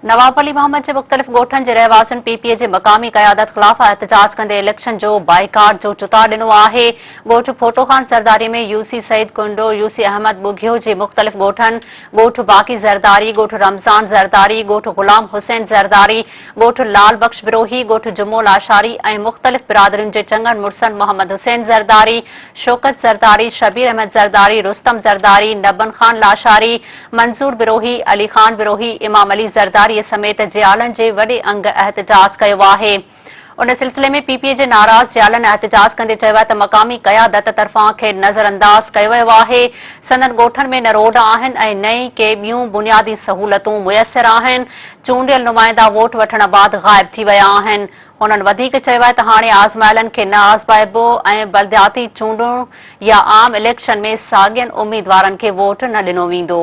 नवाब अली मोहम्मद जे मुख़्तलिफ़ ॻोठनि जे रहवासियुनि पीपीए जे मक़ामी क़यादत ख़िलाफ़ एहतजाज कंदे इलेक्शन जो बाइकाट जो चुता ॾिनो आहे। ॻोठ फोटोखान ज़रदारी में यूसी सईद कुंडो, यूसी अहमद बुघियो जे मुख़्तलिफ़ ॻोठनि, ॻोठ बाक़ी ज़रदारी, ॻोठ रमज़ान ज़रदारी, ॻोठ ग़ुलाम हुसैन ज़रदारी, ॻोठ लाल बख्श बिरोही, ॻोठ जुमो लाशारी ऐं मुख़्तलिफ़ बिरादरियुनि जे चङनि मुड़सनि मोहम्मद हुसैन ज़रदारी, शौकत ज़रदारी, शबीर अहमद ज़रदारी, रुस्तम ज़रदारी, नबन खान लाशारी, मंसूर बिरोही, अली खान बिरोही, इमाम अली ज़रदारी समेत जियालनि जे वॾे अंग एहतजाज कयो आहे। उन सिलसिले में पीपीए जे नाराज़ जियालनि एहतजाज कंदे चयो आहे त मक़ामी क़यादत तरफ़ां खे नज़रअंदाज़ कयो वियो आहे। संदनि ॻोठनि में न रोड आहिनि ऐं न ई के ॿियूं बुनियादी सहूलतूं मुयसर आहिनि। चूंडियल नुमाइंदा वोट वठण बाद ग़ाइब थी विया आहिनि। हुननि वधीक चयो आहे त हाणे आज़मायलनि खे न आज़माइबो ऐं बलदियाती चूंडूं या आम इलेक्शन में साॻियनि उम्मीदवारनि खे वोट न ॾिनो वेंदो।